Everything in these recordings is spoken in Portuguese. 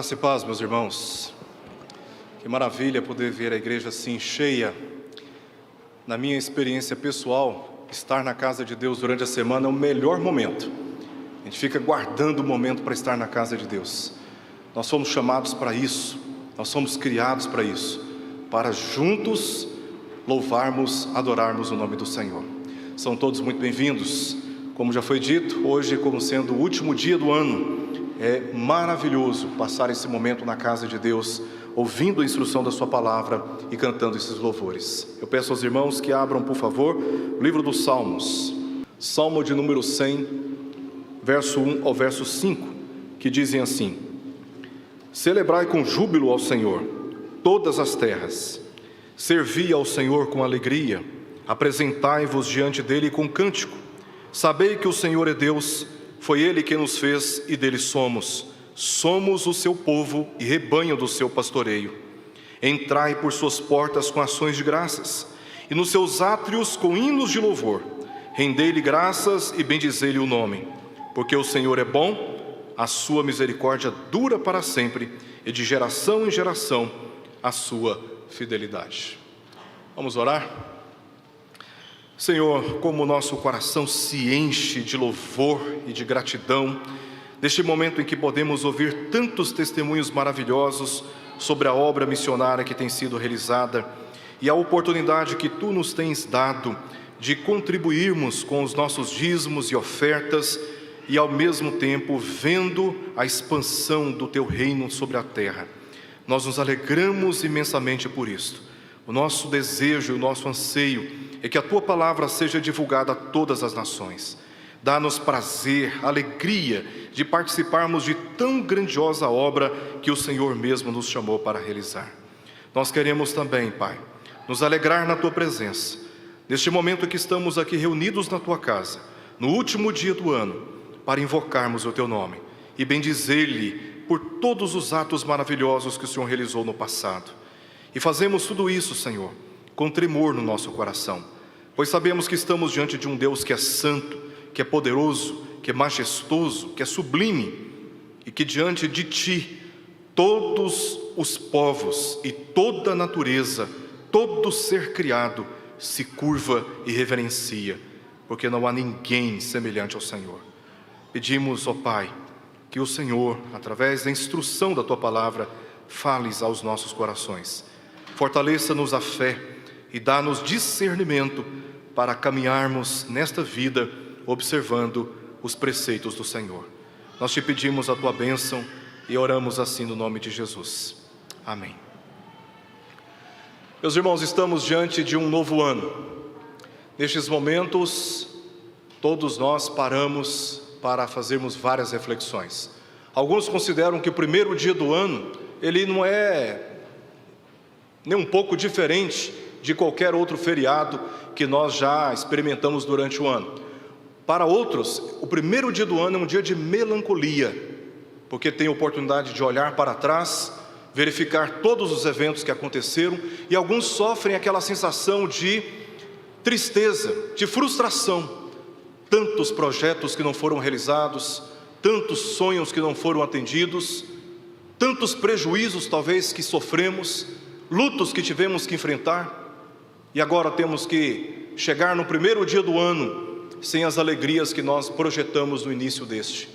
Graça e paz, meus irmãos. Que maravilha poder ver a igreja assim cheia. Na minha experiência pessoal, estar na casa de Deus durante a semana é o melhor momento. A gente fica guardando o momento para estar na casa de Deus. Nós somos chamados para isso, nós somos criados para isso, para juntos louvarmos, adorarmos o nome do Senhor. São todos muito bem-vindos. Como já foi dito, hoje, como sendo o último dia do ano, é maravilhoso passar esse momento na casa de Deus, ouvindo a instrução da sua palavra e cantando esses louvores. Eu peço aos irmãos que abram, por favor, o livro dos Salmos, Salmo de número 100, verso 1 ao verso 5, que dizem assim: Celebrai com júbilo ao Senhor todas as terras, servi ao Senhor com alegria, apresentai-vos diante dele com cântico. Sabei que o Senhor é Deus, foi Ele quem nos fez e dele somos. Somos o seu povo e rebanho do seu pastoreio. Entrai por suas portas com ações de graças, e nos seus átrios com hinos de louvor. Rendei-lhe graças e bendizei-lhe o nome. Porque o Senhor é bom, a sua misericórdia dura para sempre, e de geração em geração a sua fidelidade. Vamos orar? Senhor, como o nosso coração se enche de louvor e de gratidão, neste momento em que podemos ouvir tantos testemunhos maravilhosos sobre a obra missionária que tem sido realizada e a oportunidade que Tu nos tens dado de contribuirmos com os nossos dízimos e ofertas e ao mesmo tempo vendo a expansão do Teu reino sobre a terra. Nós nos alegramos imensamente por isto. O nosso desejo, o nosso anseio é que a Tua palavra seja divulgada a todas as nações. Dá-nos prazer, alegria de participarmos de tão grandiosa obra que o Senhor mesmo nos chamou para realizar. Nós queremos também, Pai, nos alegrar na Tua presença, neste momento que estamos aqui reunidos na Tua casa, no último dia do ano, para invocarmos o Teu nome e bendizer-lhe por todos os atos maravilhosos que o Senhor realizou no passado. E fazemos tudo isso, Senhor, com tremor no nosso coração, pois sabemos que estamos diante de um Deus que é santo, que é poderoso, que é majestoso, que é sublime, e que diante de Ti, todos os povos e toda a natureza, todo ser criado, se curva e reverencia, porque não há ninguém semelhante ao Senhor. Pedimos, ó Pai, que o Senhor, através da instrução da Tua palavra, fales aos nossos corações. Fortaleça-nos a fé e dá-nos discernimento para caminharmos nesta vida observando os preceitos do Senhor. Nós Te pedimos a Tua bênção e oramos assim no nome de Jesus. Amém. Meus irmãos, estamos diante de um novo ano. Nestes momentos, todos nós paramos para fazermos várias reflexões. Alguns consideram que o primeiro dia do ano, ele não é nem um pouco diferente de qualquer outro feriado que nós já experimentamos durante o ano. Para outros, o primeiro dia do ano é um dia de melancolia, porque tem a oportunidade de olhar para trás, verificar todos os eventos que aconteceram, e alguns sofrem aquela sensação de tristeza, de frustração. Tantos projetos que não foram realizados, tantos sonhos que não foram atendidos, tantos prejuízos talvez que sofremos, lutos que tivemos que enfrentar, e agora temos que chegar no primeiro dia do ano sem as alegrias que nós projetamos no início deste.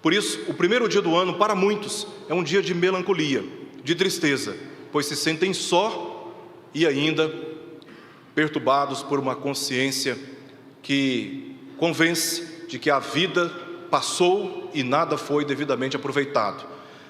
Por isso, o primeiro dia do ano, para muitos, é um dia de melancolia, de tristeza, pois se sentem só e ainda perturbados por uma consciência que convence de que a vida passou e nada foi devidamente aproveitado.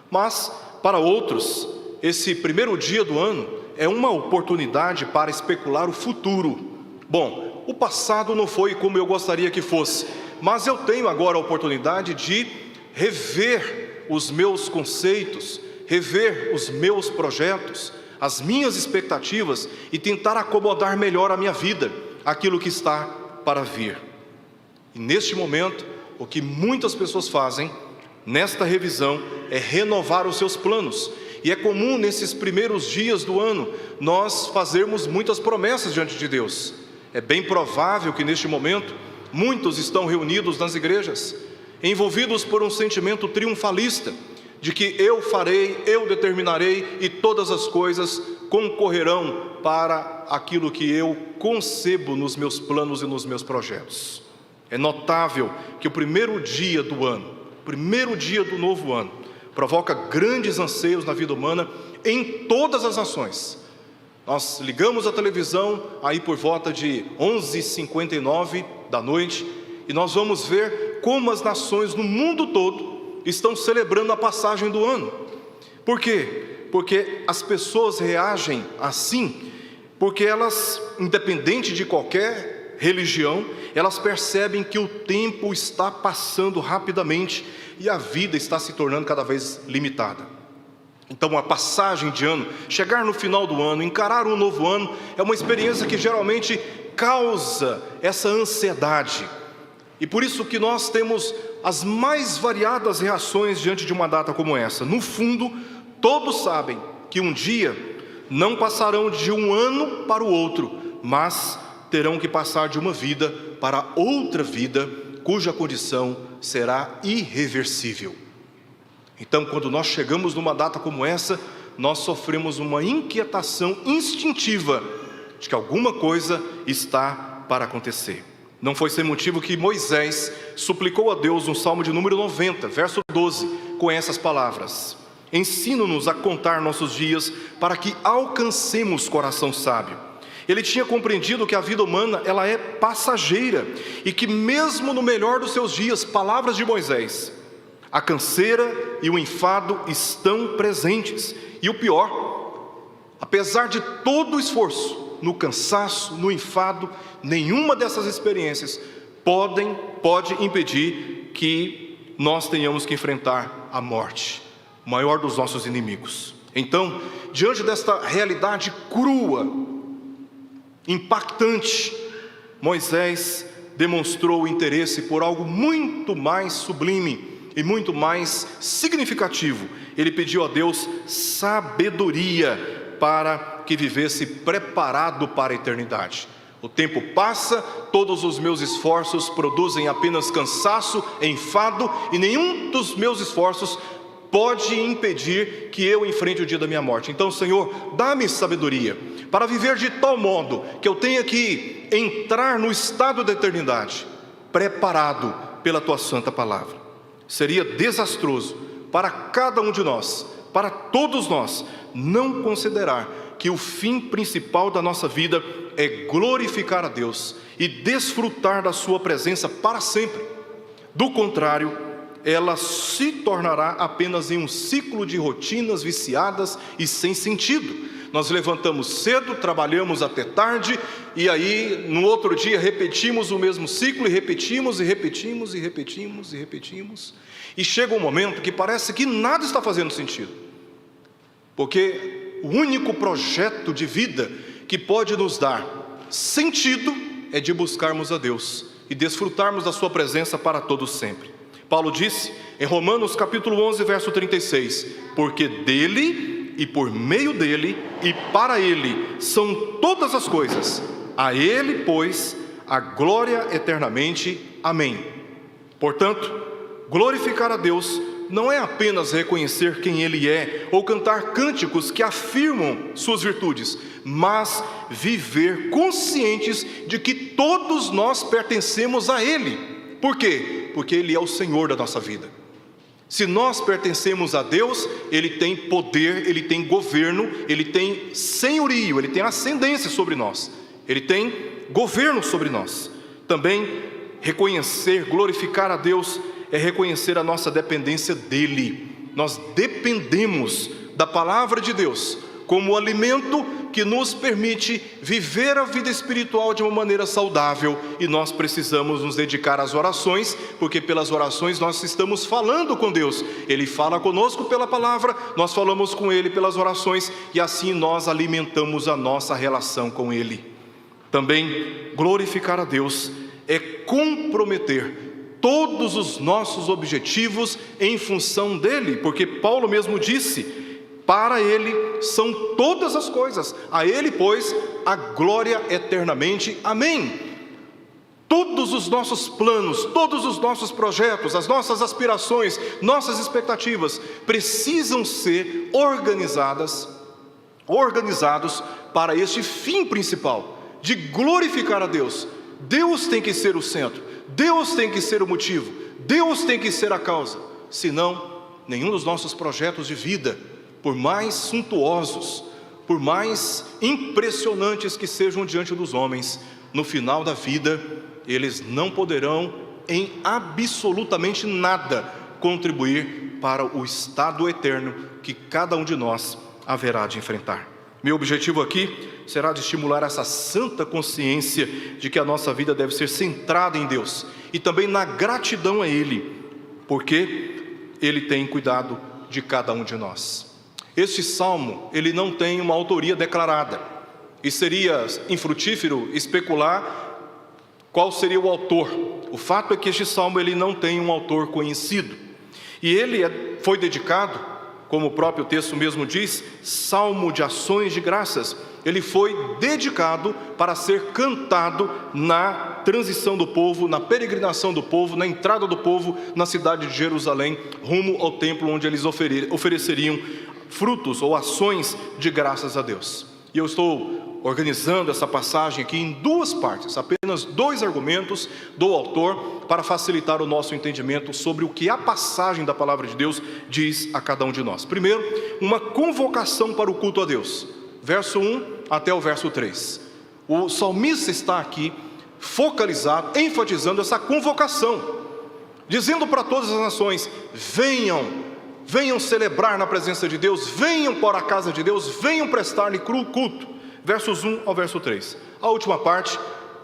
Mas, para outros, esse primeiro dia do ano é uma oportunidade para especular o futuro. Bom, o passado não foi como eu gostaria que fosse, mas eu tenho agora a oportunidade de rever os meus conceitos, rever os meus projetos, as minhas expectativas e tentar acomodar melhor a minha vida, aquilo que está para vir. E neste momento, o que muitas pessoas fazem nesta revisão é renovar os seus planos. E é comum nesses primeiros dias do ano nós fazermos muitas promessas diante de Deus. É bem provável que neste momento muitos estão reunidos nas igrejas, envolvidos por um sentimento triunfalista, de que eu farei, eu determinarei e todas as coisas concorrerão para aquilo que eu concebo nos meus planos e nos meus projetos. É notável que o primeiro dia do ano, primeiro dia do novo ano, provoca grandes anseios na vida humana em todas as nações. Nós ligamos a televisão aí por volta de 11h59 da noite e nós vamos ver como as nações no mundo todo estão celebrando a passagem do ano. Por quê? Porque as pessoas reagem assim, porque elas, independente de qualquer religião, elas percebem que o tempo está passando rapidamente e a vida está se tornando cada vez limitada. Então a passagem de ano, chegar no final do ano, encarar um novo ano, é uma experiência que geralmente causa essa ansiedade. E por isso que nós temos as mais variadas reações diante de uma data como essa. No fundo, todos sabem que um dia não passarão de um ano para o outro, mas terão que passar de uma vida para outra vida, cuja condição será irreversível. Então, quando nós chegamos numa data como essa, nós sofremos uma inquietação instintiva de que alguma coisa está para acontecer. Não foi sem motivo que Moisés suplicou a Deus no Salmo de número 90, verso 12, com essas palavras: ensina-nos a contar nossos dias para que alcancemos coração sábio. Ele tinha compreendido que a vida humana ela é passageira e que mesmo no melhor dos seus dias, palavras de Moisés, a canseira e o enfado estão presentes. E o pior, apesar de todo o esforço, no cansaço, no enfado, nenhuma dessas experiências pode impedir que nós tenhamos que enfrentar a morte, o maior dos nossos inimigos. Então, diante desta realidade crua, impactante, Moisés demonstrou interesse por algo muito mais sublime e muito mais significativo. Ele pediu a Deus sabedoria para que vivesse preparado para a eternidade. O tempo passa, todos os meus esforços produzem apenas cansaço, enfado, e nenhum dos meus esforços pode impedir que eu enfrente o dia da minha morte. Então, Senhor, dá-me sabedoria para viver de tal modo que eu tenha que entrar no estado da eternidade, preparado pela Tua santa palavra. Seria desastroso para cada um de nós, para todos nós, não considerar que o fim principal da nossa vida é glorificar a Deus e desfrutar da sua presença para sempre. Do contrário, ela se tornará apenas em um ciclo de rotinas viciadas e sem sentido. Nós levantamos cedo, trabalhamos até tarde, e aí no outro dia repetimos o mesmo ciclo, e repetimos, e repetimos, e repetimos, e repetimos. E chega um momento que parece que nada está fazendo sentido, porque o único projeto de vida que pode nos dar sentido é de buscarmos a Deus e desfrutarmos da sua presença para todos sempre. Paulo disse em Romanos capítulo 11, verso 36, porque dele e por meio dele e para ele são todas as coisas, a ele, pois, a glória eternamente. Amém. Portanto, glorificar a Deus não é apenas reconhecer quem Ele é, ou cantar cânticos que afirmam suas virtudes, mas viver conscientes de que todos nós pertencemos a Ele. Por quê? Porque Ele é o Senhor da nossa vida. Se nós pertencemos a Deus, Ele tem poder, Ele tem governo, Ele tem senhorio, Ele tem ascendência sobre nós, Ele tem governo sobre nós. Também reconhecer, glorificar a Deus é reconhecer a nossa dependência dEle. Nós dependemos da palavra de Deus como o alimento que nos permite viver a vida espiritual de uma maneira saudável, e nós precisamos nos dedicar às orações, porque pelas orações nós estamos falando com Deus. Ele fala conosco pela palavra, nós falamos com Ele pelas orações, e assim nós alimentamos a nossa relação com Ele. Também glorificar a Deus é comprometer todos os nossos objetivos em função dEle, porque Paulo mesmo disse: para Ele são todas as coisas, a Ele, pois, a glória eternamente. Amém. Todos os nossos planos, todos os nossos projetos, as nossas aspirações, nossas expectativas precisam ser organizados para este fim principal, de glorificar a Deus. Deus tem que ser o centro, Deus tem que ser o motivo, Deus tem que ser a causa. Senão, nenhum dos nossos projetos de vida, por mais suntuosos, por mais impressionantes que sejam diante dos homens, no final da vida, eles não poderão em absolutamente nada contribuir para o estado eterno que cada um de nós haverá de enfrentar. Meu objetivo aqui será de estimular essa santa consciência de que a nossa vida deve ser centrada em Deus e também na gratidão a Ele, porque Ele tem cuidado de cada um de nós. Este salmo, ele não tem uma autoria declarada, e seria infrutífero especular qual seria o autor. O fato é que este salmo ele não tem um autor conhecido, e ele foi dedicado, como o próprio texto mesmo diz, salmo de ações de graças. Ele foi dedicado para ser cantado na transição do povo, na peregrinação do povo, na entrada do povo na cidade de Jerusalém, rumo ao templo onde eles ofereceriam frutos ou ações de graças a Deus. E eu estou organizando essa passagem aqui em duas partes, apenas 2 argumentos do autor, para facilitar o nosso entendimento sobre o que a passagem da palavra de Deus diz a cada um de nós. Primeiro, uma convocação para o culto a Deus, verso 1 até o verso 3. O salmista está aqui focalizado, enfatizando essa convocação, dizendo para todas as nações: venham celebrar na presença de Deus, venham para a casa de Deus, venham prestar-lhe culto. Versos 1 ao verso 3. A última parte,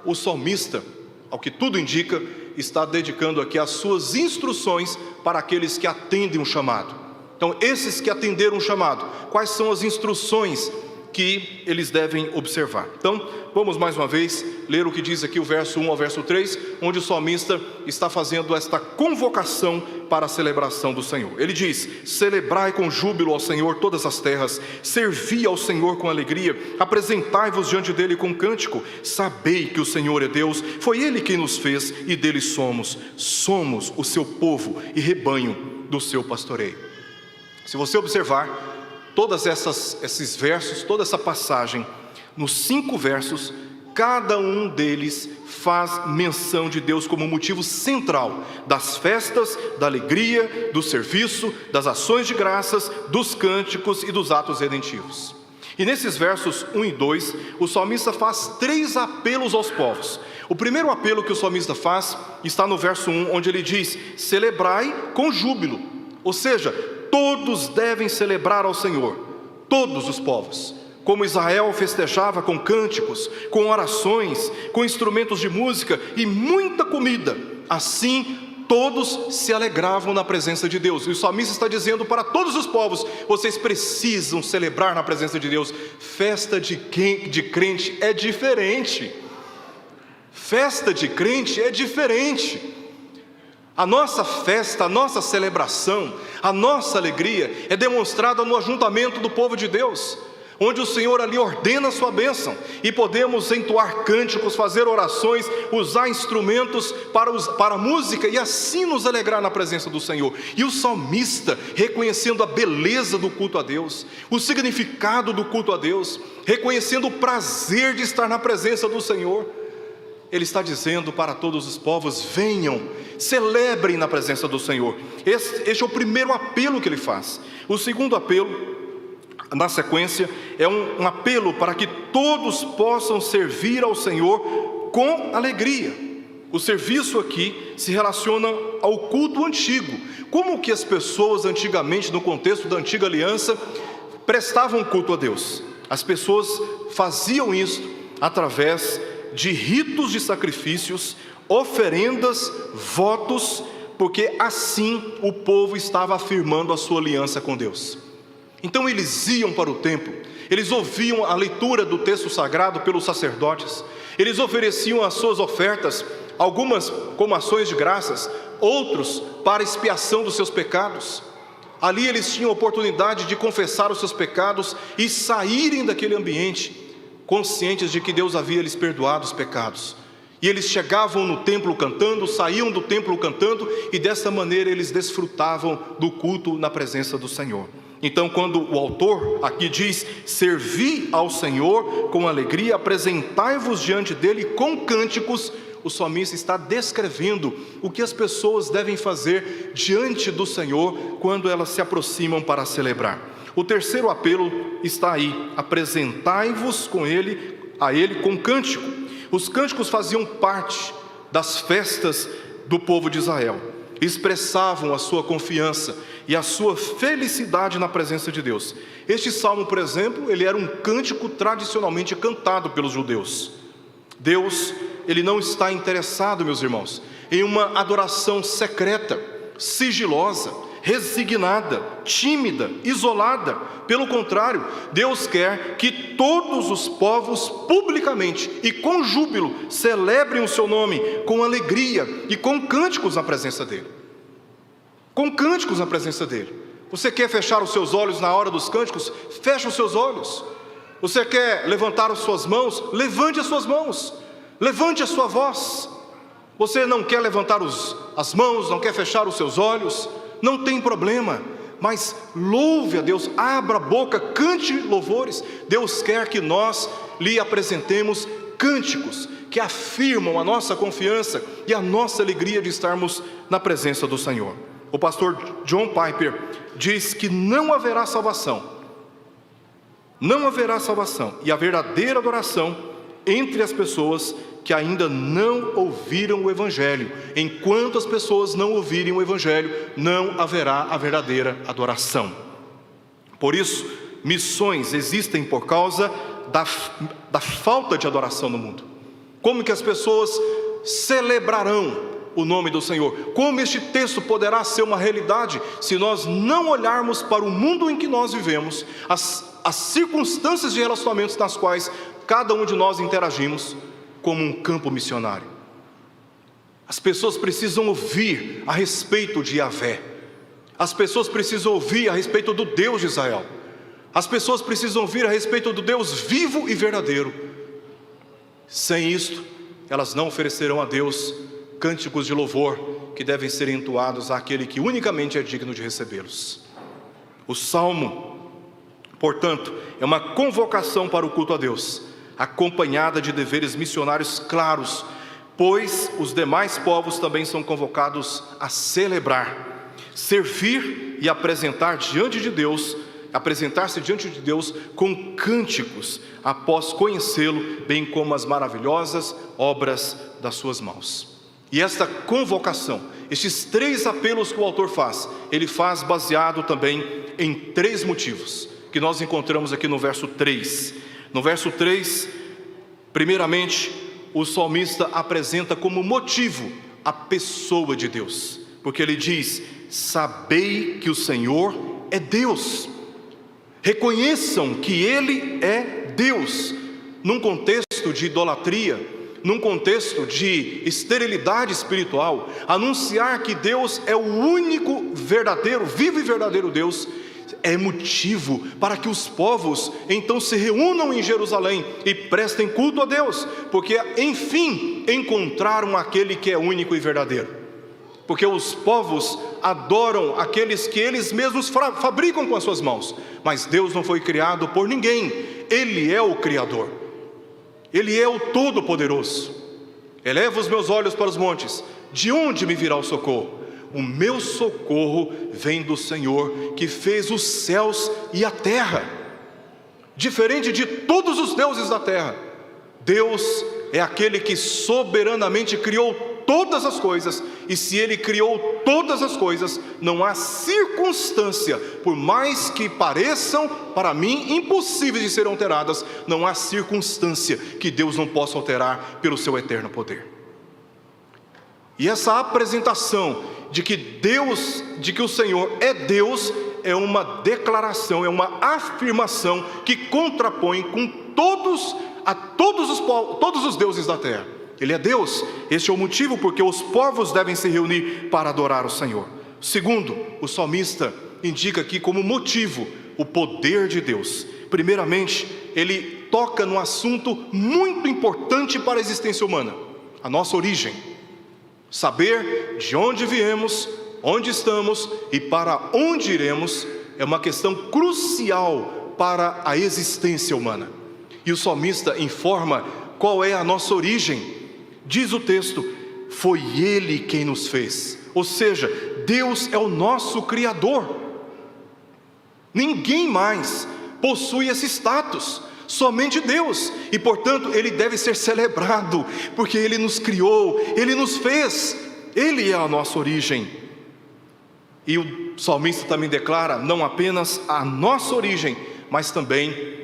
o salmista, ao que tudo indica, está dedicando aqui as suas instruções para aqueles que atendem um chamado. Então, esses que atenderam um chamado, quais são as instruções que eles devem observar? Então, vamos mais uma vez ler o que diz aqui o verso 1 ao verso 3, onde o salmista está fazendo esta convocação para a celebração do Senhor. Ele diz: celebrai com júbilo ao Senhor todas as terras, servi ao Senhor com alegria, apresentai-vos diante dele com cântico, sabei que o Senhor é Deus, foi Ele quem nos fez e dele somos o seu povo e rebanho do seu pastoreio. Se você observar todos esses versos, toda essa passagem, nos 5 versos, cada um deles faz menção de Deus como motivo central das festas, da alegria, do serviço, das ações de graças, dos cânticos e dos atos redentivos. E nesses versos 1 e 2, o salmista faz 3 apelos aos povos. O primeiro apelo que o salmista faz está no verso 1, onde ele diz: celebrai com júbilo, ou seja, todos devem celebrar ao Senhor, todos os povos, como Israel festejava com cânticos, com orações, com instrumentos de música e muita comida, assim todos se alegravam na presença de Deus. E o salmista está dizendo para todos os povos: vocês precisam celebrar na presença de Deus. Festa de crente é diferente. Festa de crente é diferente. A nossa festa, a nossa celebração, a nossa alegria é demonstrada no ajuntamento do povo de Deus, onde o Senhor ali ordena a sua bênção, e podemos entoar cânticos, fazer orações, usar instrumentos para a música, e assim nos alegrar na presença do Senhor. E o salmista, reconhecendo a beleza do culto a Deus, o significado do culto a Deus, reconhecendo o prazer de estar na presença do Senhor, ele está dizendo para todos os povos: venham, celebrem na presença do Senhor. Este é o primeiro apelo que ele faz. O segundo apelo, na sequência, é um apelo para que todos possam servir ao Senhor com alegria. O serviço aqui se relaciona ao culto antigo. Como que as pessoas antigamente, no contexto da antiga aliança, prestavam culto a Deus? As pessoas faziam isso através de ritos de sacrifícios, oferendas, votos, porque assim o povo estava afirmando a sua aliança com Deus. Então eles iam para o templo, eles ouviam a leitura do texto sagrado pelos sacerdotes, eles ofereciam as suas ofertas, algumas como ações de graças, outros para expiação dos seus pecados. Ali eles tinham a oportunidade de confessar os seus pecados e saírem daquele ambiente conscientes de que Deus havia lhes perdoado os pecados. E eles chegavam no templo cantando, saíam do templo cantando, e dessa maneira eles desfrutavam do culto na presença do Senhor. Então, quando o autor aqui diz: servi ao Senhor com alegria, apresentai-vos diante dele com cânticos, o salmista está descrevendo o que as pessoas devem fazer diante do Senhor quando elas se aproximam para celebrar. O terceiro apelo está aí: apresentai-vos a ele com cântico. Os cânticos faziam parte das festas do povo de Israel, expressavam a sua confiança e a sua felicidade na presença de Deus. Este salmo, por exemplo, ele era um cântico tradicionalmente cantado pelos judeus. Deus, ele não está interessado, meus irmãos, em uma adoração secreta, sigilosa, resignada, tímida, isolada. Pelo contrário, Deus quer que todos os povos publicamente e com júbilo celebrem o seu nome com alegria e com cânticos na presença dele. Com cânticos na presença dele. Você quer fechar os seus olhos na hora dos cânticos? Feche os seus olhos. Você quer levantar as suas mãos? Levante as suas mãos. Levante a sua voz. Você não quer levantar as mãos, não quer fechar os seus olhos? Não tem problema, mas louve a Deus, abra a boca, cante louvores. Deus quer que nós lhe apresentemos cânticos que afirmam a nossa confiança e a nossa alegria de estarmos na presença do Senhor. O pastor John Piper diz que não haverá salvação e a verdadeira adoração entre as pessoas que ainda não ouviram o Evangelho. Enquanto as pessoas não ouvirem o Evangelho, não haverá a verdadeira adoração. Por isso, missões existem por causa da falta de adoração no mundo. Como que as pessoas celebrarão o nome do Senhor? Como este texto poderá ser uma realidade se nós não olharmos para o mundo em que nós vivemos, as circunstâncias de relacionamentos nas quais cada um de nós interagimos, como um campo missionário? As pessoas precisam ouvir a respeito de Yahvé. As pessoas precisam ouvir a respeito do Deus de Israel. As pessoas precisam ouvir a respeito do Deus vivo e verdadeiro. Sem isto, elas não oferecerão a Deus cânticos de louvor que devem ser entoados àquele que unicamente é digno de recebê-los. O Salmo, portanto, é uma convocação para o culto a Deus, acompanhada de deveres missionários claros, pois os demais povos também são convocados a celebrar, servir e apresentar-se diante de Deus com cânticos, após conhecê-lo, bem como as maravilhosas obras das suas mãos. E esta convocação, estes três apelos que o autor faz, ele faz baseado também em três motivos, que nós encontramos aqui no verso 3. No verso 3, primeiramente, o salmista apresenta como motivo a pessoa de Deus, porque ele diz: sabei que o Senhor é Deus. Reconheçam que Ele é Deus. Num contexto de idolatria, num contexto de esterilidade espiritual, anunciar que Deus é o único verdadeiro, vivo e verdadeiro Deus, é motivo para que os povos então se reúnam em Jerusalém e prestem culto a Deus, porque enfim encontraram aquele que é único e verdadeiro. Porque os povos adoram aqueles que eles mesmos fabricam com as suas mãos, mas Deus não foi criado por ninguém. Ele é o Criador, Ele é o Todo-Poderoso. Eleva os meus olhos para os montes, de onde me virá o socorro? O meu socorro vem do Senhor, que fez os céus e a terra. Diferente de todos os deuses da terra, Deus é aquele que soberanamente criou todas as coisas, e se Ele criou todas as coisas, não há circunstância, por mais que pareçam para mim impossíveis de serem alteradas, não há circunstância que Deus não possa alterar pelo seu eterno poder. E essa apresentação de que o Senhor é Deus, é uma declaração, é uma afirmação que contrapõe com todos os deuses da terra. Ele é Deus. Este é o motivo porque os povos devem se reunir para adorar o Senhor. Segundo, o salmista indica aqui como motivo o poder de Deus. Primeiramente, ele toca num assunto muito importante para a existência humana: a nossa origem. Saber de onde viemos, onde estamos e para onde iremos é uma questão crucial para a existência humana. E o salmista informa qual é a nossa origem. Diz o texto: foi Ele quem nos fez. Ou seja, Deus é o nosso Criador. Ninguém mais possui esse status, somente Deus. E portanto Ele deve ser celebrado, porque Ele nos criou, Ele nos fez. Ele é a nossa origem. E o salmista também declara não apenas a nossa origem, mas também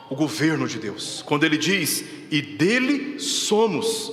o governo de Deus, quando ele diz: e dele somos.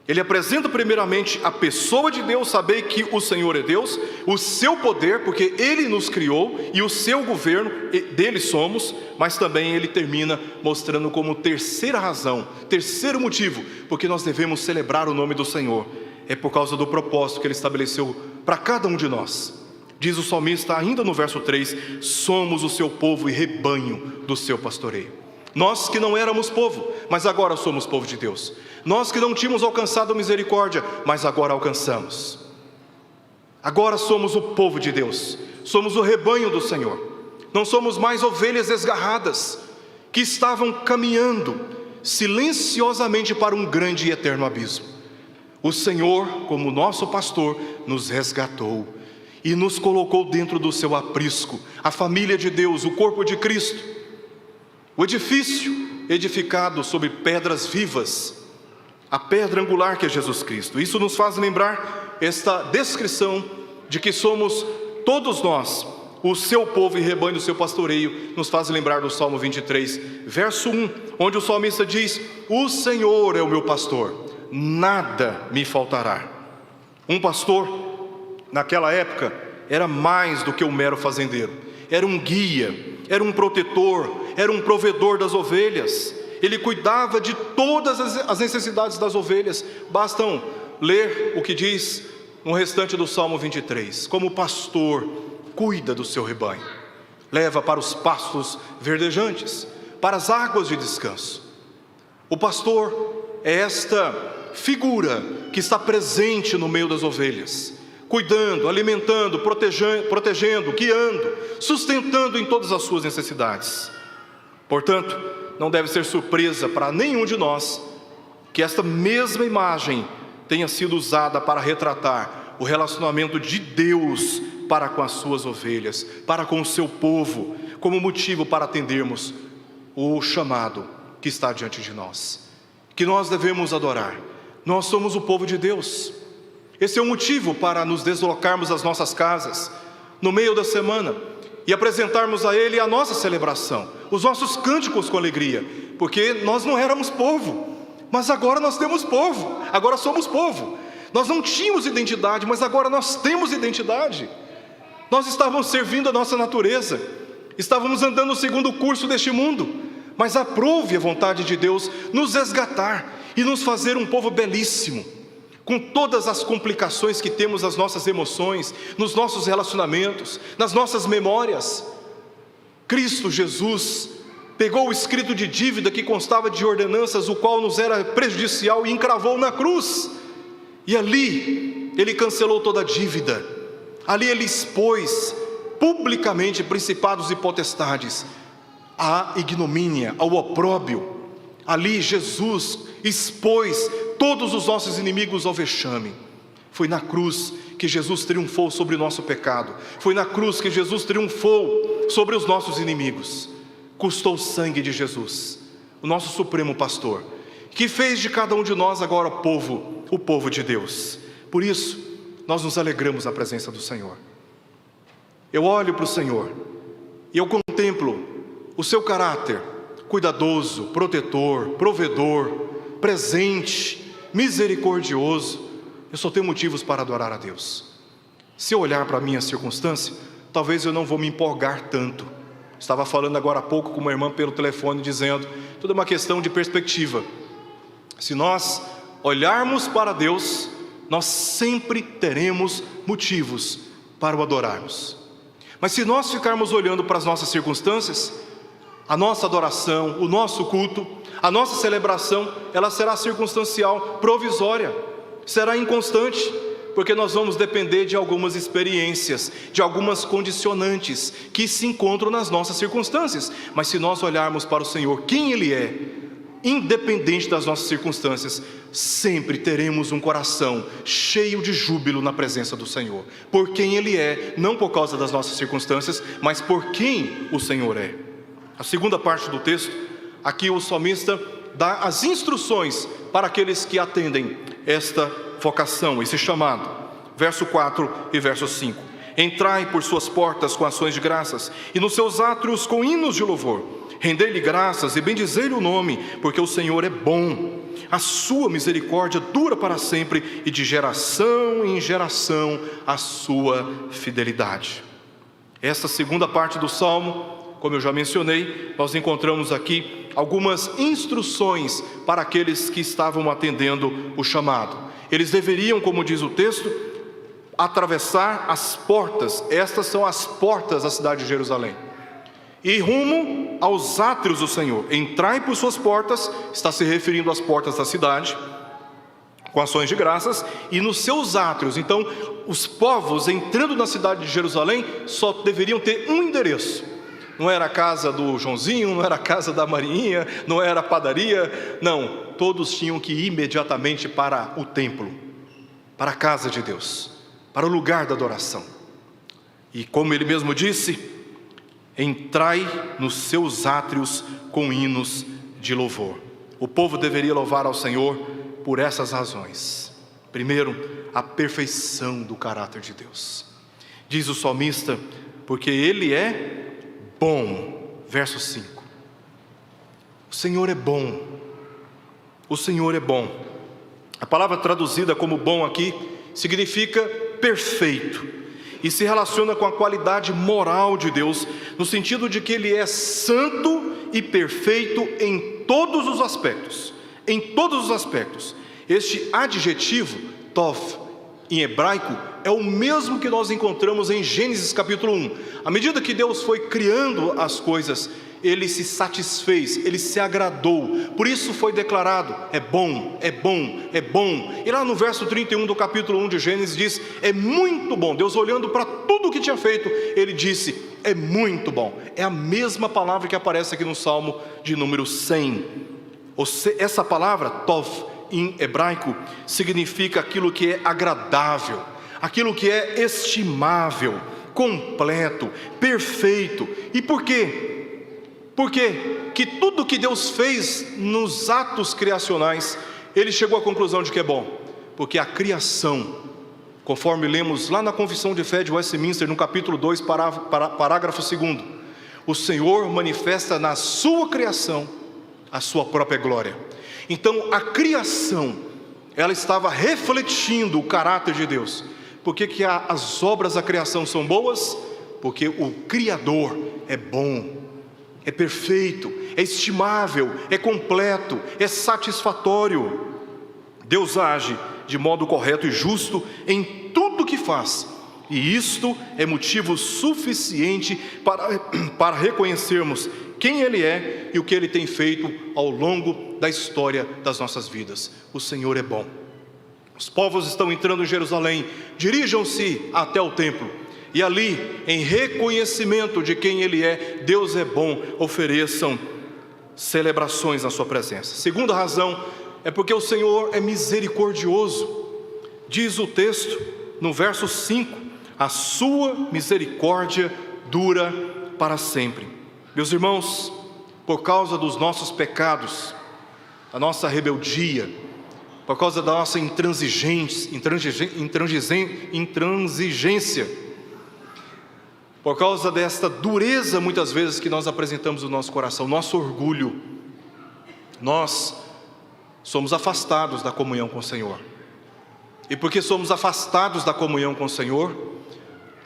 Ele apresenta primeiramente a pessoa de Deus, saber que o Senhor é Deus, o seu poder, porque Ele nos criou, e o seu governo, dele somos. Mas também ele termina mostrando como terceira razão, terceiro motivo, porque nós devemos celebrar o nome do Senhor, é por causa do propósito que Ele estabeleceu para cada um de nós. Diz o salmista ainda no verso 3: somos o seu povo e rebanho do seu pastoreio. Nós que não éramos povo, mas agora somos povo de Deus. Nós que não tínhamos alcançado misericórdia, mas agora alcançamos. Agora somos o povo de Deus, somos o rebanho do Senhor. Não somos mais ovelhas desgarradas, que estavam caminhando silenciosamente para um grande e eterno abismo. O Senhor, como nosso pastor, nos resgatou e nos colocou dentro do seu aprisco, a família de Deus, o corpo de Cristo, o edifício edificado sobre pedras vivas, a pedra angular que é Jesus Cristo. Isso nos faz lembrar esta descrição de que somos todos nós o seu povo e rebanho do seu pastoreio. Nos faz lembrar do Salmo 23, verso 1, onde o salmista diz: o Senhor é o meu pastor, nada me faltará. Um pastor, naquela época, era mais do que um mero fazendeiro. Era um guia, era um protetor, era um provedor das ovelhas. Ele cuidava de todas as necessidades das ovelhas. Bastam ler o que diz no restante do Salmo 23. Como pastor, cuida do seu rebanho, leva para os pastos verdejantes, para as águas de descanso. O pastor é esta figura que está presente no meio das ovelhas, cuidando, alimentando, protegendo, guiando, sustentando em todas as suas necessidades. Portanto, não deve ser surpresa para nenhum de nós que esta mesma imagem tenha sido usada para retratar o relacionamento de Deus para com as suas ovelhas, para com o seu povo, como motivo para atendermos o chamado que está diante de nós, que nós devemos adorar. Nós somos o povo de Deus. Esse é o motivo para nos deslocarmos das nossas casas no meio da semana e apresentarmos a Ele a nossa celebração, os nossos cânticos com alegria, porque nós não éramos povo, mas agora nós temos povo, agora somos povo. Nós não tínhamos identidade, mas agora nós temos identidade. Nós estávamos servindo a nossa natureza, estávamos andando segundo o curso deste mundo, mas aprove a vontade de Deus nos resgatar e nos fazer um povo belíssimo, com todas as complicações que temos nas nossas emoções, nos nossos relacionamentos, nas nossas memórias. Cristo Jesus pegou o escrito de dívida que constava de ordenanças, o qual nos era prejudicial, e encravou na cruz. E ali Ele cancelou toda a dívida. Ali Ele expôs publicamente principados e potestades à ignomínia, ao opróbrio. Ali Jesus expôs todos os nossos inimigos ao vexame. Foi na cruz que Jesus triunfou sobre o nosso pecado. Foi na cruz que Jesus triunfou sobre os nossos inimigos. Custou o sangue de Jesus, o nosso supremo pastor, que fez de cada um de nós agora povo, o povo de Deus. Por isso, nós nos alegramos na presença do Senhor. Eu olho para o Senhor e eu contemplo o seu caráter cuidadoso, protetor, provedor, presente, misericordioso. Eu só tenho motivos para adorar a Deus. Se eu olhar para a minha circunstância, talvez eu não vou me empolgar tanto. Estava falando agora há pouco com uma irmã pelo telefone, dizendo, tudo é uma questão de perspectiva. Se nós olharmos para Deus, nós sempre teremos motivos para o adorarmos. Mas se nós ficarmos olhando para as nossas circunstâncias, a nossa adoração, o nosso culto, A nossa celebração, ela será circunstancial, provisória, será inconstante, porque nós vamos depender de algumas experiências, de algumas condicionantes que se encontram nas nossas circunstâncias. Mas se nós olharmos para o Senhor, quem Ele é, independente das nossas circunstâncias, sempre teremos um coração cheio de júbilo na presença do Senhor, por quem Ele é, não por causa das nossas circunstâncias, mas por quem o Senhor é. A segunda parte do texto, aqui o salmista dá as instruções para aqueles que atendem esta vocação, esse chamado. Verso 4 e verso 5: entrai por suas portas com ações de graças, e nos seus átrios com hinos de louvor. Rendei-lhe graças e bendizei-lhe o nome, porque o Senhor é bom. A sua misericórdia dura para sempre, e de geração em geração a sua fidelidade. Esta segunda parte do Salmo, como eu já mencionei, nós encontramos aqui algumas instruções para aqueles que estavam atendendo o chamado. Eles deveriam, como diz o texto, atravessar as portas. Estas são as portas da cidade de Jerusalém, e rumo aos átrios do Senhor. Entrai por suas portas, está se referindo às portas da cidade, com ações de graças, e nos seus átrios. Então, os povos entrando na cidade de Jerusalém só deveriam ter um endereço. Não era a casa do Joãozinho, não era a casa da Marinha, não era a padaria, não. Todos tinham que ir imediatamente para o templo, para a casa de Deus, para o lugar da adoração. E como ele mesmo disse, entrai nos seus átrios com hinos de louvor. O povo deveria louvar ao Senhor por essas razões. Primeiro, a perfeição do caráter de Deus. Diz o salmista, porque Ele é bom. Verso 5: o Senhor é bom. O Senhor é bom. A palavra traduzida como bom aqui significa perfeito, e se relaciona com a qualidade moral de Deus, no sentido de que Ele é santo e perfeito em todos os aspectos. Em todos os aspectos. Este adjetivo, tov, em hebraico, é o mesmo que nós encontramos em Gênesis capítulo 1. À medida que Deus foi criando as coisas, Ele se satisfez, Ele se agradou. Por isso foi declarado, é bom, é bom, é bom. E lá no verso 31 do capítulo 1 de Gênesis diz, é muito bom. Deus olhando para tudo o que tinha feito, Ele disse, é muito bom. É a mesma palavra que aparece aqui no Salmo de número 100. Essa palavra, tov, em hebraico, significa aquilo que é agradável, aquilo que é estimável, completo, perfeito. E por quê? Porque que tudo que Deus fez nos atos criacionais, Ele chegou à conclusão de que é bom. Porque a criação, conforme lemos lá na Confissão de Fé de Westminster, no capítulo 2, parágrafo 2º, o Senhor manifesta na sua criação a sua própria glória. Então a criação, ela estava refletindo o caráter de Deus. Por que as obras da criação são boas? Porque o Criador é bom, é perfeito, é estimável, é completo, é satisfatório. Deus age de modo correto e justo em tudo que faz, e isto é motivo suficiente para reconhecermos quem Ele é e o que Ele tem feito ao longo da história das nossas vidas. O Senhor é bom. Os povos estão entrando em Jerusalém, dirijam-se até o templo, e ali, em reconhecimento de quem Ele é, Deus é bom, ofereçam celebrações na sua presença. Segunda razão, é porque o Senhor é misericordioso. Diz o texto, no verso 5, a sua misericórdia dura para sempre. Meus irmãos, por causa dos nossos pecados, da nossa rebeldia, por causa da nossa intransigência, por causa desta dureza muitas vezes que nós apresentamos no nosso coração, nosso orgulho, nós somos afastados da comunhão com o Senhor. E porque somos afastados da comunhão com o Senhor,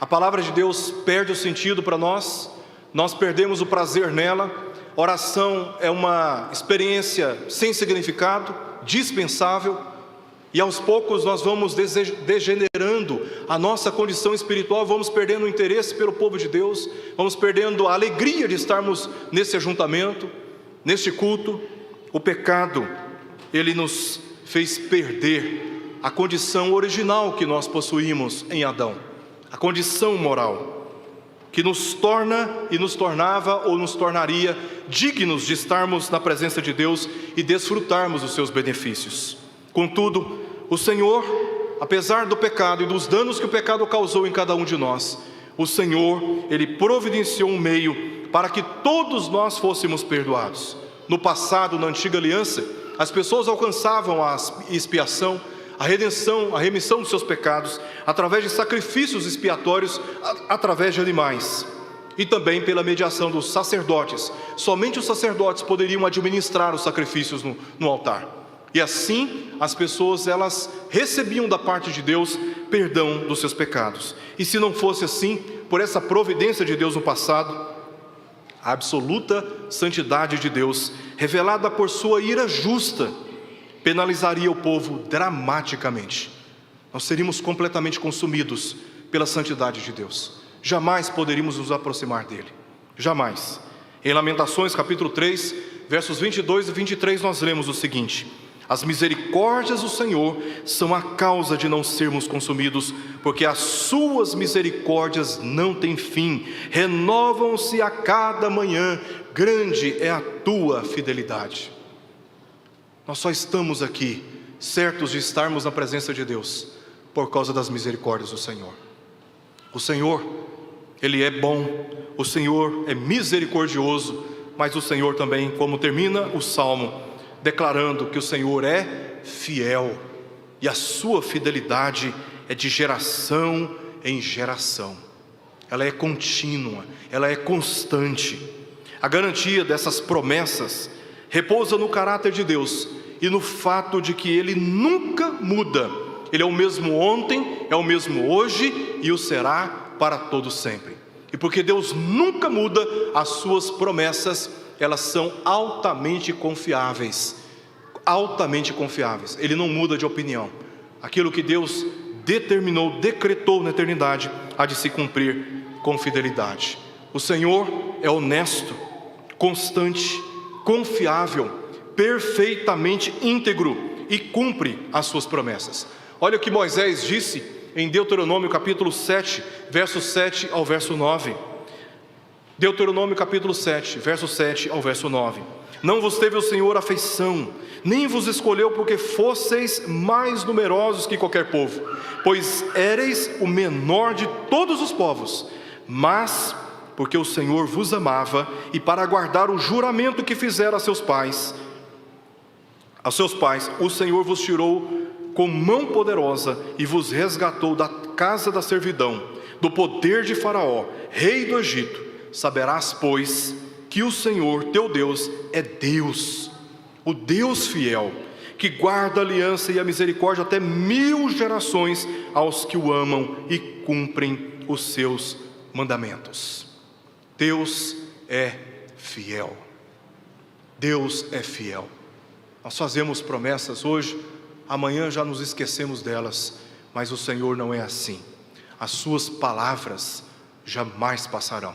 a palavra de Deus perde o sentido para nós, nós perdemos o prazer nela. Oração é uma experiência sem significado, dispensável, e aos poucos nós vamos degenerando a nossa condição espiritual, vamos perdendo o interesse pelo povo de Deus, vamos perdendo a alegria de estarmos nesse ajuntamento, neste culto. O pecado, ele nos fez perder a condição original que nós possuímos em Adão, a condição moral, que nos torna e nos tornava ou nos tornaria dignos de estarmos na presença de Deus e desfrutarmos dos seus benefícios. Contudo, o Senhor, apesar do pecado e dos danos que o pecado causou em cada um de nós, o Senhor, Ele providenciou um meio para que todos nós fôssemos perdoados. No passado, na antiga aliança, as pessoas alcançavam a expiação, a redenção, a remissão dos seus pecados, através de sacrifícios expiatórios, através de animais, e também pela mediação dos sacerdotes. Somente os sacerdotes poderiam administrar os sacrifícios no altar. E assim, as pessoas, elas recebiam da parte de Deus perdão dos seus pecados. E se não fosse assim, por essa providência de Deus no passado, a absoluta santidade de Deus, revelada por sua ira justa, penalizaria o povo dramaticamente. Nós seríamos completamente consumidos pela santidade de Deus. Jamais poderíamos nos aproximar dele. Jamais. Em Lamentações capítulo 3, versos 22 e 23, nós lemos o seguinte: as misericórdias do Senhor são a causa de não sermos consumidos, porque as suas misericórdias não têm fim, renovam-se a cada manhã, grande é a tua fidelidade. Nós só estamos aqui, certos de estarmos na presença de Deus, por causa das misericórdias do Senhor. O Senhor, Ele é bom, o Senhor é misericordioso, mas o Senhor também, como termina o Salmo, declarando que o Senhor é fiel, e a sua fidelidade é de geração em geração. Ela é contínua, ela é constante. A garantia dessas promessas repousa no caráter de Deus e no fato de que Ele nunca muda. Ele é o mesmo ontem, é o mesmo hoje e o será para todos sempre. E porque Deus nunca muda, as suas promessas, elas são altamente confiáveis. Altamente confiáveis. Ele não muda de opinião. Aquilo que Deus determinou, decretou na eternidade, há de se cumprir com fidelidade. O Senhor é honesto, constante, confiável, perfeitamente íntegro e cumpre as suas promessas. Olha o que Moisés disse em Deuteronômio capítulo 7, verso 7 ao verso 9. Deuteronômio capítulo 7, verso 7 ao verso 9. Não vos teve o Senhor afeição, nem vos escolheu porque fosseis mais numerosos que qualquer povo, pois éreis o menor de todos os povos, mas porque o Senhor vos amava, e para guardar o juramento que fizera a seus pais, o Senhor vos tirou com mão poderosa e vos resgatou da casa da servidão, do poder de Faraó, rei do Egito. Saberás, pois, que o Senhor teu Deus é Deus, o Deus fiel, que guarda a aliança e a misericórdia até 1000 gerações aos que o amam e cumprem os seus mandamentos. Deus é fiel. Deus é fiel. Nós fazemos promessas hoje, amanhã já nos esquecemos delas, mas o Senhor não é assim. As suas palavras jamais passarão.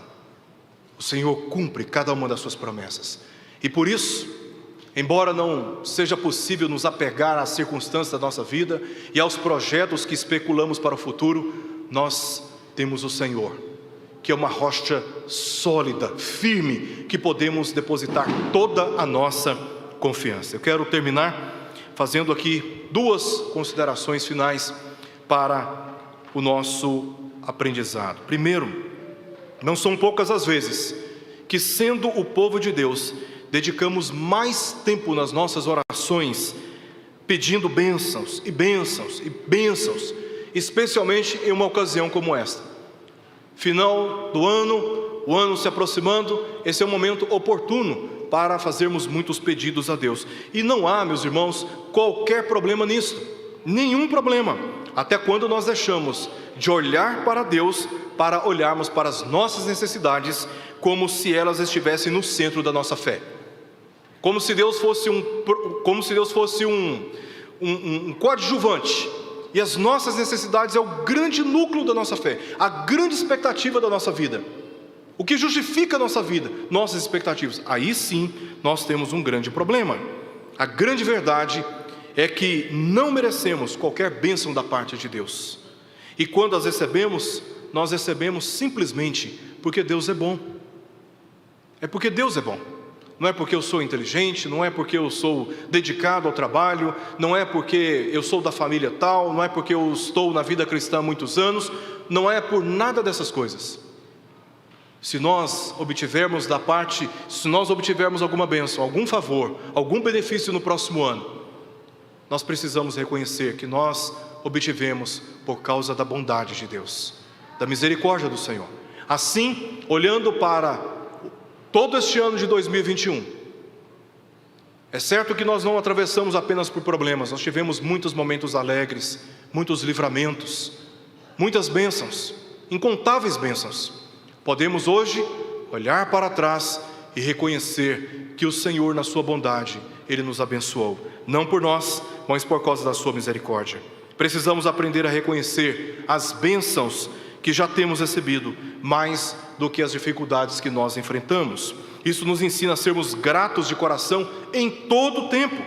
O Senhor cumpre cada uma das suas promessas. E por isso, embora não seja possível nos apegar às circunstâncias da nossa vida e aos projetos que especulamos para o futuro, nós temos o Senhor, que é uma rocha sólida, firme, que podemos depositar toda a nossa confiança. Eu quero terminar fazendo aqui 2 considerações finais para o nosso aprendizado. Primeiro, não são poucas as vezes que, sendo o povo de Deus, dedicamos mais tempo nas nossas orações pedindo bênçãos e bênçãos e bênçãos, especialmente em uma ocasião como esta. Final do ano, o ano se aproximando, esse é o momento oportuno para fazermos muitos pedidos a Deus. E não há, meus irmãos, qualquer problema nisso, nenhum problema, até quando nós deixamos de olhar para Deus para olharmos para as nossas necessidades como se elas estivessem no centro da nossa fé. Como se Deus fosse um coadjuvante, e as nossas necessidades é o grande núcleo da nossa fé, a grande expectativa da nossa vida, o que justifica a nossa vida, nossas expectativas. Aí sim nós temos um grande problema. A grande verdade é que não merecemos qualquer bênção da parte de Deus. E quando as recebemos, nós recebemos simplesmente porque Deus é bom. É porque Deus é bom. Não é porque eu sou inteligente, não é porque eu sou dedicado ao trabalho, não é porque eu sou da família tal, não é porque eu estou na vida cristã há muitos anos, não é por nada dessas coisas. Se nós obtivermos alguma bênção, algum favor, algum benefício no próximo ano, nós precisamos reconhecer que nós obtivemos por causa da bondade de Deus, da misericórdia do Senhor. Assim, olhando para todo este ano de 2021, é certo que nós não atravessamos apenas por problemas, nós tivemos muitos momentos alegres, muitos livramentos, muitas bênçãos, incontáveis bênçãos. Podemos hoje olhar para trás e reconhecer que o Senhor, na sua bondade, Ele nos abençoou, não por nós, mas por causa da sua misericórdia. Precisamos aprender a reconhecer as bênçãos que já temos recebido, mais do que as dificuldades que nós enfrentamos. Isso nos ensina a sermos gratos de coração em todo o tempo.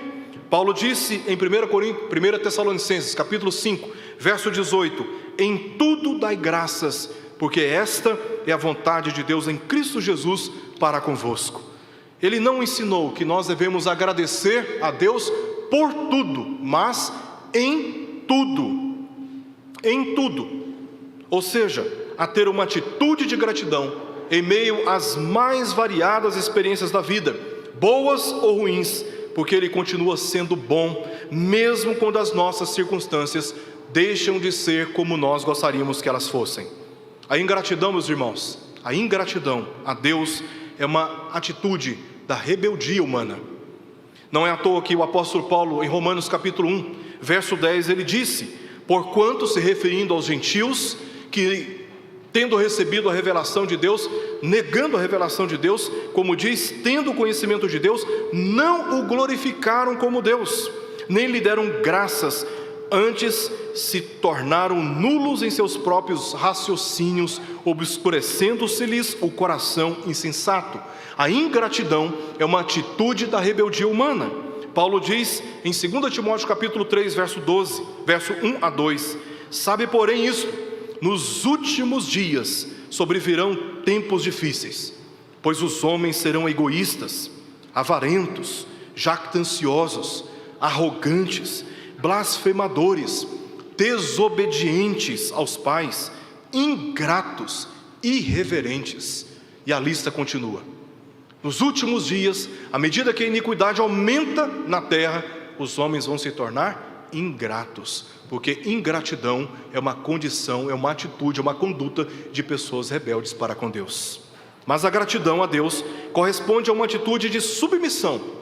Paulo disse em 1 Tessalonicenses, capítulo 5, verso 18: em tudo dai graças, porque esta é a vontade de Deus em Cristo Jesus para convosco. Ele não ensinou que nós devemos agradecer a Deus por tudo, mas em tudo. Em tudo. Ou seja, a ter uma atitude de gratidão em meio às mais variadas experiências da vida, boas ou ruins, porque Ele continua sendo bom, mesmo quando as nossas circunstâncias deixam de ser como nós gostaríamos que elas fossem. A ingratidão, meus irmãos, a ingratidão a Deus é uma atitude da rebeldia humana. Não é à toa que o apóstolo Paulo, em Romanos capítulo 1, verso 10, ele disse: porquanto, se referindo aos gentios, que tendo recebido a revelação de Deus, negando a revelação de Deus, como diz, tendo o conhecimento de Deus, não o glorificaram como Deus, nem lhe deram graças, antes se tornaram nulos em seus próprios raciocínios, obscurecendo-se-lhes o coração insensato. A ingratidão é uma atitude da rebeldia humana. Paulo diz em 2 Timóteo capítulo 3, verso 12, verso 1 a 2: sabe, porém, isto: nos últimos dias sobrevirão tempos difíceis, pois os homens serão egoístas, avarentos, jactanciosos, arrogantes, blasfemadores, desobedientes aos pais, ingratos, irreverentes. E a lista continua. Nos últimos dias, à medida que a iniquidade aumenta na terra, os homens vão se tornar ingratos, porque ingratidão é uma condição, é uma atitude, é uma conduta de pessoas rebeldes para com Deus. Mas a gratidão a Deus corresponde a uma atitude de submissão.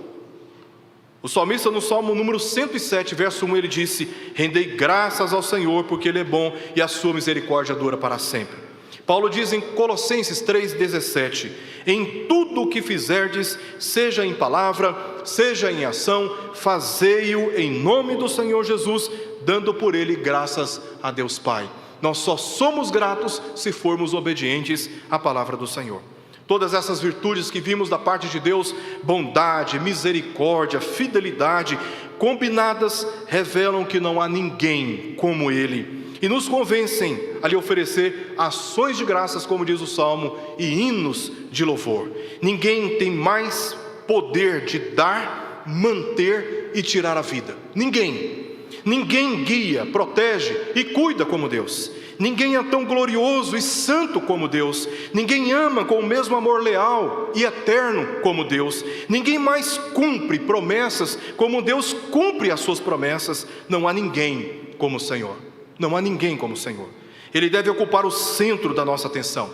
O salmista, no Salmo número 107, verso 1, ele disse: rendei graças ao Senhor, porque Ele é bom e a sua misericórdia dura para sempre. Paulo diz em Colossenses 3,17: em tudo o que fizerdes, seja em palavra, seja em ação, fazei-o em nome do Senhor Jesus, dando por Ele graças a Deus Pai. Nós só somos gratos se formos obedientes à palavra do Senhor. Todas essas virtudes que vimos da parte de Deus, bondade, misericórdia, fidelidade, combinadas, revelam que não há ninguém como Ele, e nos convencem a lhe oferecer ações de graças, como diz o Salmo, e hinos de louvor. Ninguém tem mais poder de dar, manter e tirar a vida. Ninguém guia, protege e cuida como Deus. Ninguém é tão glorioso e santo como Deus. Ninguém ama com o mesmo amor leal e eterno como Deus. Ninguém mais cumpre promessas como Deus cumpre as suas promessas. Não há ninguém como o Senhor. Não há ninguém como o Senhor. Ele deve ocupar o centro da nossa atenção,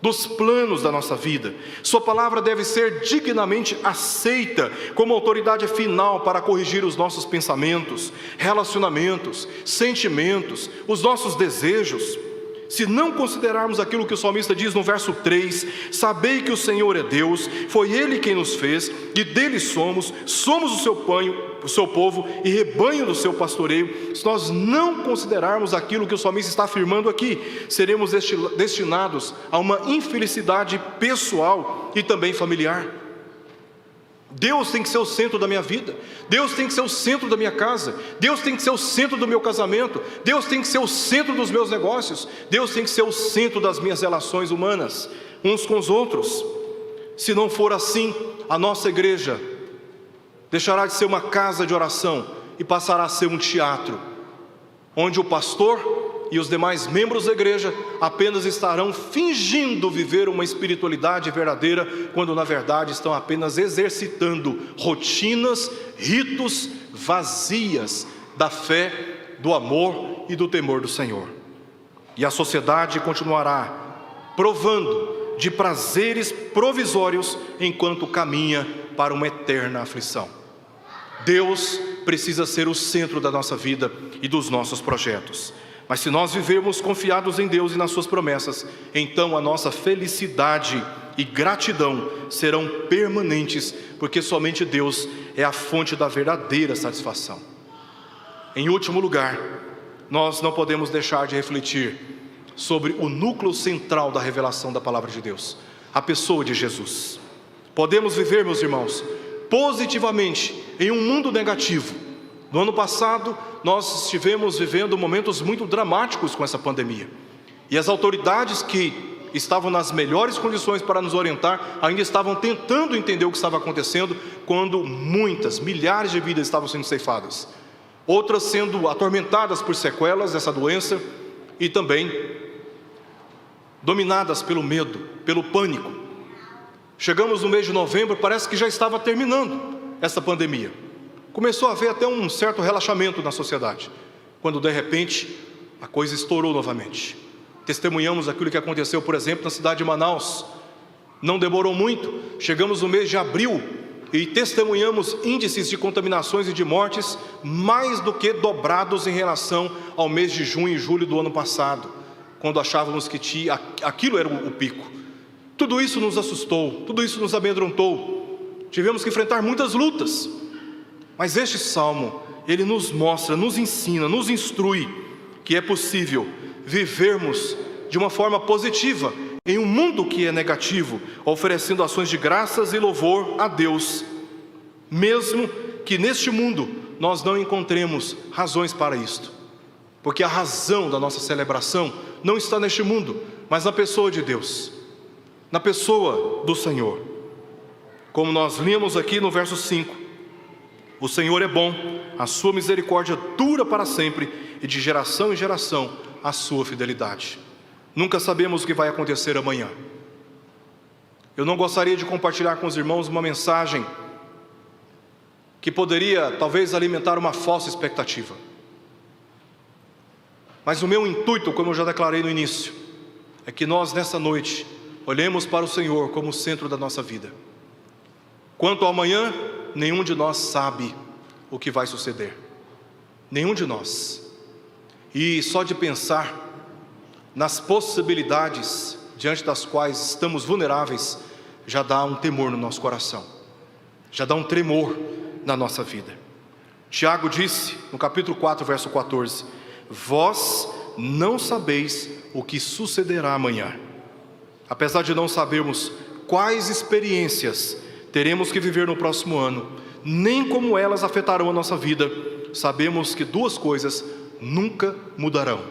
dos planos da nossa vida. Sua palavra deve ser dignamente aceita como autoridade final para corrigir os nossos pensamentos, relacionamentos, sentimentos, os nossos desejos. Se não considerarmos aquilo que o salmista diz no verso 3, sabei que o Senhor é Deus, foi Ele quem nos fez, e dele somos o seu povo e rebanho do seu pastoreio. Se nós não considerarmos aquilo que o salmista está afirmando aqui, seremos destinados a uma infelicidade pessoal e também familiar. Deus tem que ser o centro da minha vida, Deus tem que ser o centro da minha casa, Deus tem que ser o centro do meu casamento, Deus tem que ser o centro dos meus negócios, Deus tem que ser o centro das minhas relações humanas, uns com os outros. Se não for assim, a nossa igreja deixará de ser uma casa de oração e passará a ser um teatro, onde o pastor e os demais membros da igreja apenas estarão fingindo viver uma espiritualidade verdadeira, quando na verdade estão apenas exercitando rotinas, ritos vazias da fé, do amor e do temor do Senhor. E a sociedade continuará provando de prazeres provisórios enquanto caminha para uma eterna aflição. Deus precisa ser o centro da nossa vida e dos nossos projetos. Mas se nós vivermos confiados em Deus e nas suas promessas, então a nossa felicidade e gratidão serão permanentes, porque somente Deus é a fonte da verdadeira satisfação. Em último lugar, nós não podemos deixar de refletir sobre o núcleo central da revelação da palavra de Deus, a pessoa de Jesus. Podemos viver, meus irmãos, positivamente em um mundo negativo. No ano passado, nós estivemos vivendo momentos muito dramáticos com essa pandemia. E as autoridades que estavam nas melhores condições para nos orientar, ainda estavam tentando entender o que estava acontecendo, quando milhares de vidas estavam sendo ceifadas. Outras sendo atormentadas por sequelas dessa doença e também dominadas pelo medo, pelo pânico. Chegamos no mês de novembro, parece que já estava terminando essa pandemia. Começou a haver até um certo relaxamento na sociedade, quando de repente a coisa estourou novamente. Testemunhamos aquilo que aconteceu, por exemplo, na cidade de Manaus. Não demorou muito, chegamos no mês de abril e testemunhamos índices de contaminações e de mortes mais do que dobrados em relação ao mês de junho e julho do ano passado, quando achávamos que aquilo era o pico. Tudo isso nos assustou, tudo isso nos amedrontou. Tivemos que enfrentar muitas lutas. Mas este salmo, ele nos mostra, nos ensina, nos instrui que é possível vivermos de uma forma positiva em um mundo que é negativo, oferecendo ações de graças e louvor a Deus, mesmo que neste mundo nós não encontremos razões para isto, porque a razão da nossa celebração não está neste mundo, mas na pessoa de Deus, na pessoa do Senhor. Como nós lemos aqui no verso 5, o Senhor é bom, a sua misericórdia dura para sempre, e de geração em geração a sua fidelidade. Nunca sabemos o que vai acontecer amanhã. Eu não gostaria de compartilhar com os irmãos uma mensagem que poderia talvez alimentar uma falsa expectativa. Mas o meu intuito, como eu já declarei no início, é que nós nessa noite olhemos para o Senhor como o centro da nossa vida. Quanto ao amanhã, nenhum de nós sabe o que vai suceder. Nenhum de nós. E só de pensar nas possibilidades diante das quais estamos vulneráveis, já dá um temor no nosso coração, já dá um tremor na nossa vida. Tiago disse, no capítulo 4, verso 14: vós não sabeis o que sucederá amanhã. Apesar de não sabermos quais experiências teremos que viver no próximo ano, nem como elas afetarão a nossa vida, sabemos que duas coisas nunca mudarão.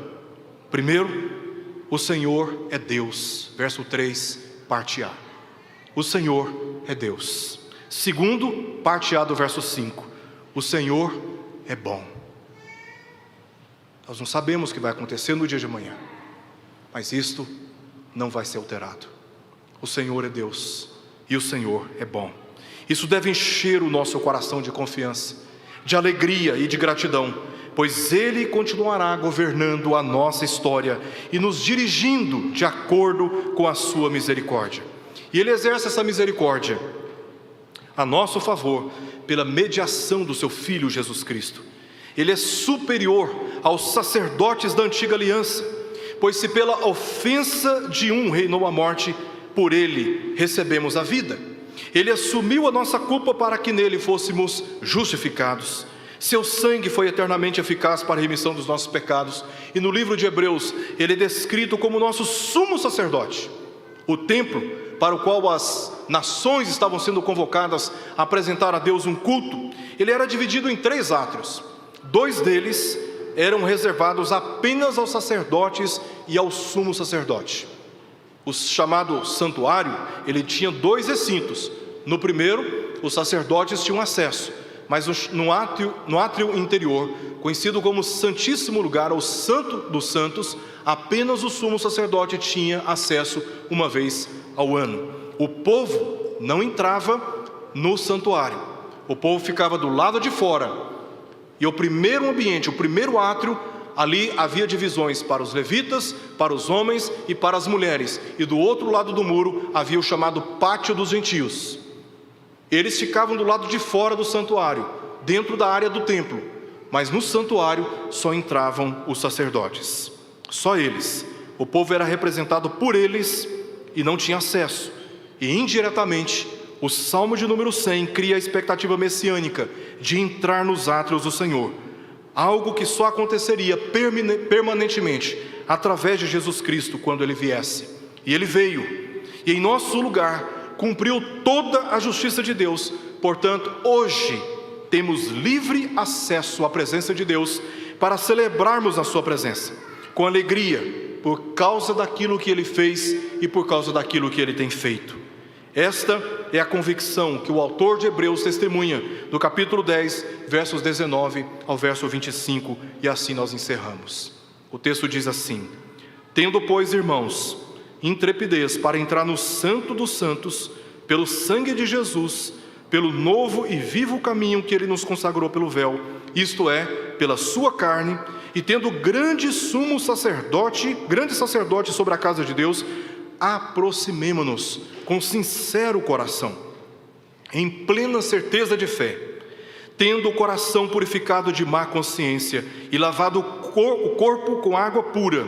Primeiro, o Senhor é Deus. Verso 3, parte A. O Senhor é Deus. Segundo, parte A do verso 5. O Senhor é bom. Nós não sabemos o que vai acontecer no dia de amanhã, mas isto não vai ser alterado. O Senhor é Deus e o Senhor é bom. Isso deve encher o nosso coração de confiança, de alegria e de gratidão, pois Ele continuará governando a nossa história e nos dirigindo de acordo com a sua misericórdia. E Ele exerce essa misericórdia a nosso favor pela mediação do seu Filho Jesus Cristo. Ele é superior aos sacerdotes da antiga aliança, pois se pela ofensa de um reinou a morte, por ele recebemos a vida. Ele assumiu a nossa culpa para que nele fôssemos justificados. Seu sangue foi eternamente eficaz para a remissão dos nossos pecados. E no livro de Hebreus, ele é descrito como nosso sumo sacerdote. O templo para o qual as nações estavam sendo convocadas a apresentar a Deus um culto, ele era dividido em 3 átrios. 2 deles eram reservados apenas aos sacerdotes e ao sumo sacerdote. O chamado santuário, ele tinha 2 recintos. No primeiro, os sacerdotes tinham acesso, mas no átrio interior, conhecido como Santíssimo Lugar, ou Santo dos Santos, apenas o sumo sacerdote tinha acesso uma vez ao ano. O povo não entrava no santuário, o povo ficava do lado de fora. E o primeiro ambiente, o primeiro átrio, ali havia divisões para os levitas, para os homens e para as mulheres. E do outro lado do muro havia o chamado Pátio dos Gentios. Eles ficavam do lado de fora do santuário, dentro da área do templo. Mas no santuário só entravam os sacerdotes. Só eles. O povo era representado por eles e não tinha acesso. E indiretamente, o Salmo de número 100 cria a expectativa messiânica de entrar nos átrios do Senhor. Algo que só aconteceria permanentemente através de Jesus Cristo quando Ele viesse. E Ele veio. E em nosso lugar cumpriu toda a justiça de Deus. Portanto, hoje temos livre acesso à presença de Deus para celebrarmos a sua presença com alegria, por causa daquilo que Ele fez e por causa daquilo que Ele tem feito. Esta é a convicção que o autor de Hebreus testemunha do capítulo 10, versos 19 ao verso 25, e assim nós encerramos. O texto diz assim: tendo, pois, irmãos, intrepidez para entrar no Santo dos Santos, pelo sangue de Jesus, pelo novo e vivo caminho que Ele nos consagrou pelo véu, isto é, pela sua carne, e tendo grande sacerdote sobre a casa de Deus, aproximemo-nos com sincero coração, em plena certeza de fé, tendo o coração purificado de má consciência e lavado o corpo com água pura,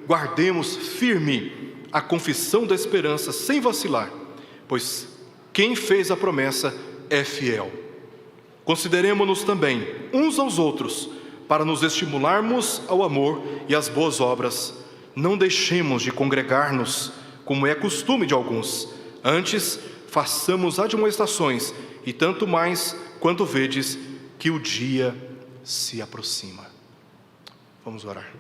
guardemos firme a confissão da esperança sem vacilar, pois quem fez a promessa é fiel. Consideremo-nos também uns aos outros, para nos estimularmos ao amor e às boas obras. Não deixemos de congregar-nos, como é costume de alguns. Antes, façamos admoestações, e tanto mais quanto vedes que o dia se aproxima. Vamos orar.